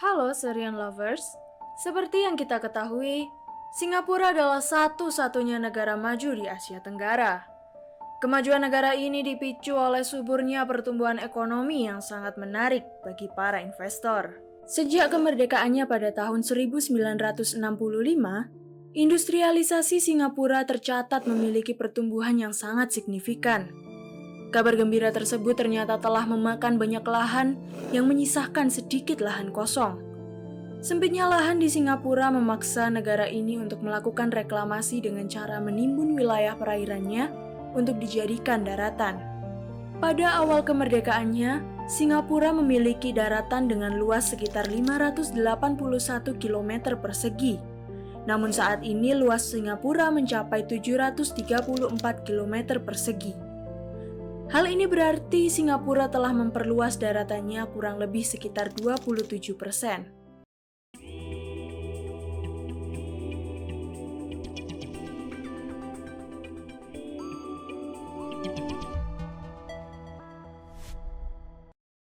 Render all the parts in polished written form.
Halo Serian Lovers, seperti yang kita ketahui, Singapura adalah satu-satunya negara maju di Asia Tenggara. Kemajuan negara ini dipicu oleh suburnya pertumbuhan ekonomi yang sangat menarik bagi para investor. Sejak kemerdekaannya pada tahun 1965, industrialisasi Singapura tercatat memiliki pertumbuhan yang sangat signifikan. Kabar gembira tersebut ternyata telah memakan banyak lahan yang menyisahkan sedikit lahan kosong. Sempitnya lahan di Singapura memaksa negara ini untuk melakukan reklamasi dengan cara menimbun wilayah perairannya untuk dijadikan daratan. Pada awal kemerdekaannya, Singapura memiliki daratan dengan luas sekitar 581 km persegi. Namun saat ini luas Singapura mencapai 734 km persegi. Hal ini berarti Singapura telah memperluas daratannya kurang lebih sekitar 27%.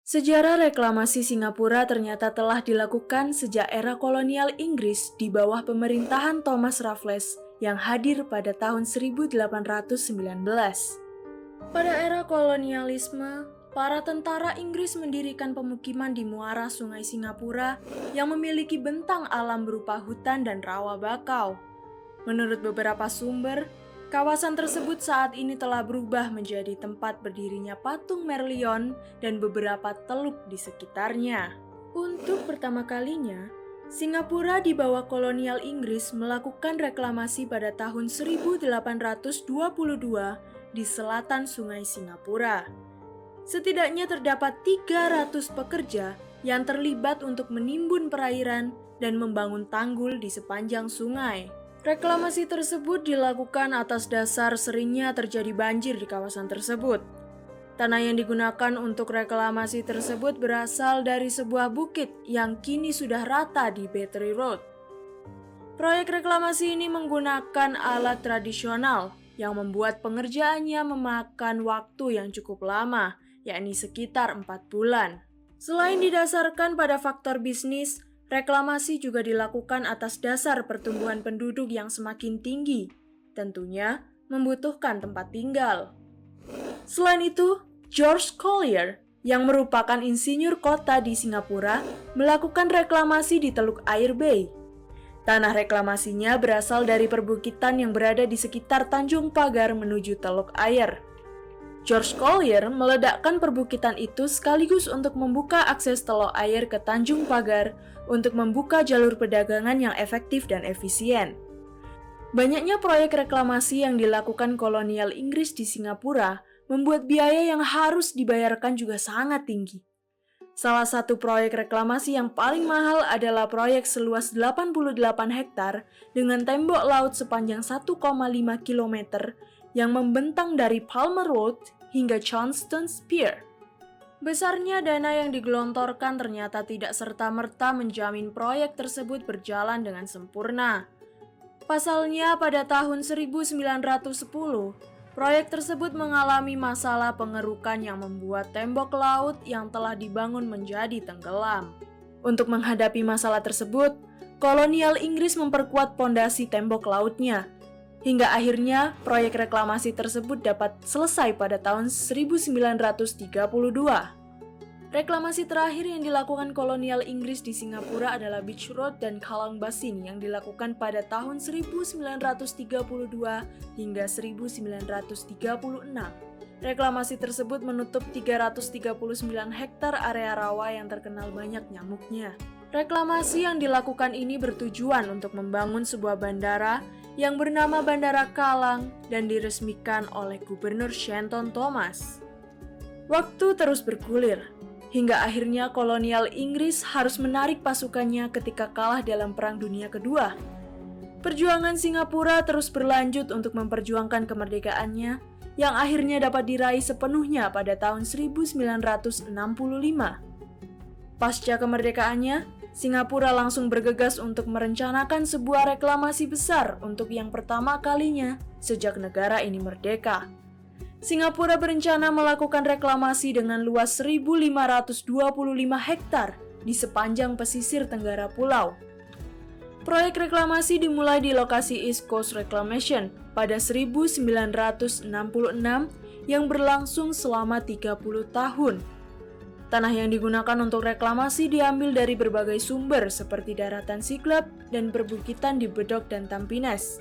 Sejarah reklamasi Singapura ternyata telah dilakukan sejak era kolonial Inggris di bawah pemerintahan Thomas Raffles yang hadir pada tahun 1819. Pada era kolonialisme, para tentara Inggris mendirikan pemukiman di muara Sungai Singapura yang memiliki bentang alam berupa hutan dan rawa bakau. Menurut beberapa sumber, kawasan tersebut saat ini telah berubah menjadi tempat berdirinya patung Merlion dan beberapa teluk di sekitarnya. Untuk pertama kalinya, Singapura di bawah kolonial Inggris melakukan reklamasi pada tahun 1822 di selatan Sungai Singapura. Setidaknya terdapat 300 pekerja yang terlibat untuk menimbun perairan dan membangun tanggul di sepanjang sungai. Reklamasi tersebut dilakukan atas dasar seringnya terjadi banjir di kawasan tersebut. Tanah yang digunakan untuk reklamasi tersebut berasal dari sebuah bukit yang kini sudah rata di Battery Road. Proyek reklamasi ini menggunakan alat tradisional yang membuat pengerjaannya memakan waktu yang cukup lama, yakni sekitar 4 bulan. Selain didasarkan pada faktor bisnis, reklamasi juga dilakukan atas dasar pertumbuhan penduduk yang semakin tinggi, tentunya membutuhkan tempat tinggal. Selain itu, George Collier, yang merupakan insinyur kota di Singapura, melakukan reklamasi di Teluk Air Bay. Tanah reklamasinya berasal dari perbukitan yang berada di sekitar Tanjung Pagar menuju Teluk Air. George Collier meledakkan perbukitan itu sekaligus untuk membuka akses Teluk Air ke Tanjung Pagar untuk membuka jalur perdagangan yang efektif dan efisien. Banyaknya proyek reklamasi yang dilakukan kolonial Inggris di Singapura membuat biaya yang harus dibayarkan juga sangat tinggi. Salah satu proyek reklamasi yang paling mahal adalah proyek seluas 88 hektar dengan tembok laut sepanjang 1,5 km yang membentang dari Palmer Road hingga Johnstone's Pier. Besarnya dana yang digelontorkan ternyata tidak serta-merta menjamin proyek tersebut berjalan dengan sempurna. Pasalnya pada tahun 1910, proyek tersebut mengalami masalah pengerukan yang membuat tembok laut yang telah dibangun menjadi tenggelam. Untuk menghadapi masalah tersebut, kolonial Inggris memperkuat pondasi tembok lautnya. Hingga akhirnya, proyek reklamasi tersebut dapat selesai pada tahun 1932. Reklamasi terakhir yang dilakukan kolonial Inggris di Singapura adalah Beach Road dan Kallang Basin yang dilakukan pada tahun 1932 hingga 1936. Reklamasi tersebut menutup 339 hektar area rawa yang terkenal banyak nyamuknya. Reklamasi yang dilakukan ini bertujuan untuk membangun sebuah bandara yang bernama Bandara Kallang dan diresmikan oleh Gubernur Shenton Thomas. Waktu terus bergulir. Hingga akhirnya kolonial Inggris harus menarik pasukannya ketika kalah dalam Perang Dunia Kedua. Perjuangan Singapura terus berlanjut untuk memperjuangkan kemerdekaannya yang akhirnya dapat diraih sepenuhnya pada tahun 1965. Pasca kemerdekaannya, Singapura langsung bergegas untuk merencanakan sebuah reklamasi besar untuk yang pertama kalinya sejak negara ini merdeka. Singapura berencana melakukan reklamasi dengan luas 1.525 hektar di sepanjang pesisir tenggara pulau. Proyek reklamasi dimulai di lokasi East Coast Reclamation pada 1966 yang berlangsung selama 30 tahun. Tanah yang digunakan untuk reklamasi diambil dari berbagai sumber seperti daratan Siklep dan perbukitan di Bedok dan Tampines.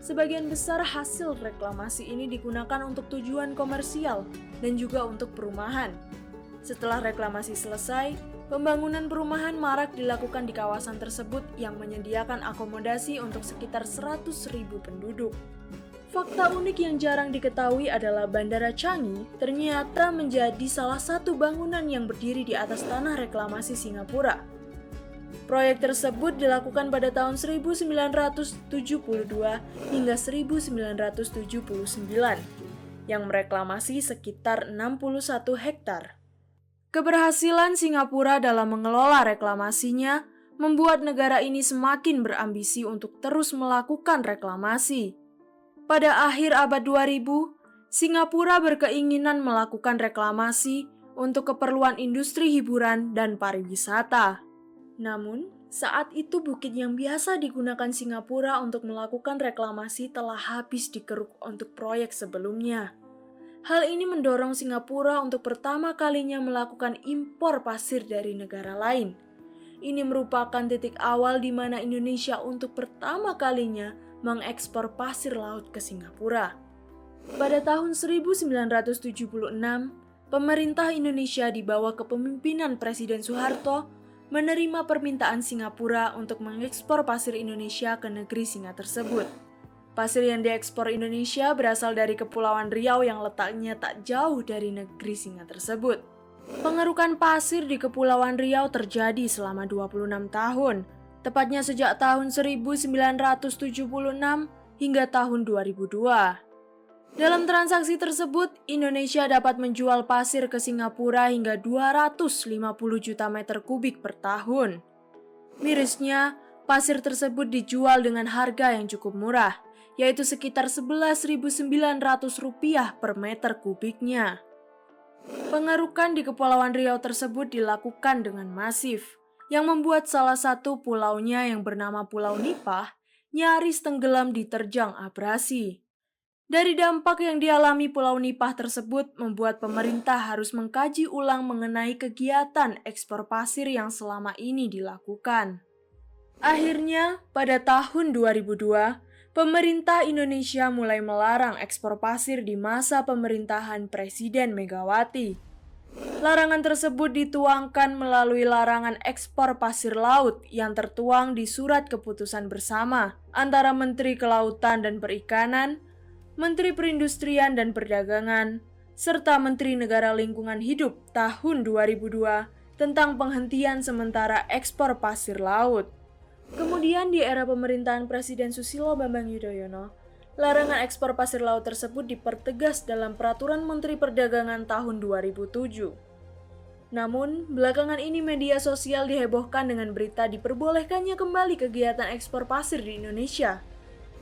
Sebagian besar hasil reklamasi ini digunakan untuk tujuan komersial dan juga untuk perumahan. Setelah reklamasi selesai, pembangunan perumahan marak dilakukan di kawasan tersebut yang menyediakan akomodasi untuk sekitar 100.000 penduduk. Fakta unik yang jarang diketahui adalah Bandara Changi ternyata menjadi salah satu bangunan yang berdiri di atas tanah reklamasi Singapura. Proyek tersebut dilakukan pada tahun 1972 hingga 1979 yang mereklamasi sekitar 61 hektar. Keberhasilan Singapura dalam mengelola reklamasinya membuat negara ini semakin berambisi untuk terus melakukan reklamasi. Pada akhir abad 2000, Singapura berkeinginan melakukan reklamasi untuk keperluan industri hiburan dan pariwisata. Namun, saat itu bukit yang biasa digunakan Singapura untuk melakukan reklamasi telah habis dikeruk untuk proyek sebelumnya. Hal ini mendorong Singapura untuk pertama kalinya melakukan impor pasir dari negara lain. Ini merupakan titik awal di mana Indonesia untuk pertama kalinya mengekspor pasir laut ke Singapura. Pada tahun 1976, pemerintah Indonesia di bawah kepemimpinan Presiden Soeharto menerima permintaan Singapura untuk mengekspor pasir Indonesia ke negeri Singa tersebut. Pasir yang diekspor Indonesia berasal dari Kepulauan Riau yang letaknya tak jauh dari negeri Singa tersebut. Pengerukan pasir di Kepulauan Riau terjadi selama 26 tahun, tepatnya sejak tahun 1976 hingga tahun 2002. Dalam transaksi tersebut, Indonesia dapat menjual pasir ke Singapura hingga 250 juta meter kubik per tahun. Mirisnya, pasir tersebut dijual dengan harga yang cukup murah, yaitu sekitar Rp11.900 per meter kubiknya. Pengerukan di Kepulauan Riau tersebut dilakukan dengan masif, yang membuat salah satu pulaunya yang bernama Pulau Nipah nyaris tenggelam diterjang abrasi. Dari dampak yang dialami Pulau Nipah tersebut membuat pemerintah harus mengkaji ulang mengenai kegiatan ekspor pasir yang selama ini dilakukan. Akhirnya, pada tahun 2002, pemerintah Indonesia mulai melarang ekspor pasir di masa pemerintahan Presiden Megawati. Larangan tersebut dituangkan melalui larangan ekspor pasir laut yang tertuang di Surat Keputusan Bersama antara Menteri Kelautan dan Perikanan, Menteri Perindustrian dan Perdagangan, serta Menteri Negara Lingkungan Hidup tahun 2002 tentang penghentian sementara ekspor pasir laut. Kemudian di era pemerintahan Presiden Susilo Bambang Yudhoyono, larangan ekspor pasir laut tersebut dipertegas dalam Peraturan Menteri Perdagangan tahun 2007. Namun, belakangan ini media sosial dihebohkan dengan berita diperbolehkannya kembali kegiatan ekspor pasir di Indonesia.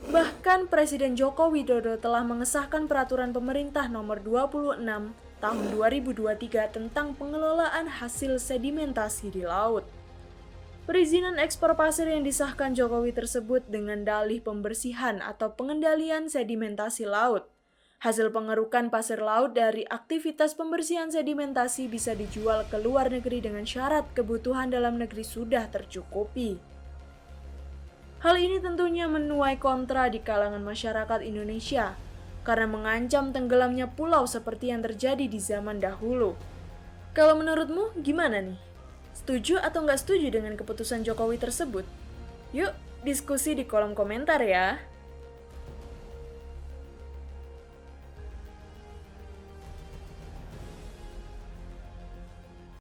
Bahkan Presiden Joko Widodo telah mengesahkan Peraturan Pemerintah Nomor 26 Tahun 2023 tentang pengelolaan hasil sedimentasi di laut. Perizinan ekspor pasir yang disahkan Jokowi tersebut dengan dalih pembersihan atau pengendalian sedimentasi laut. Hasil pengerukan pasir laut dari aktivitas pembersihan sedimentasi bisa dijual ke luar negeri dengan syarat kebutuhan dalam negeri sudah tercukupi. Hal ini tentunya menuai kontra di kalangan masyarakat Indonesia karena mengancam tenggelamnya pulau seperti yang terjadi di zaman dahulu. Kalau menurutmu gimana nih? Setuju atau nggak setuju dengan keputusan Jokowi tersebut? Yuk, diskusi di kolom komentar ya.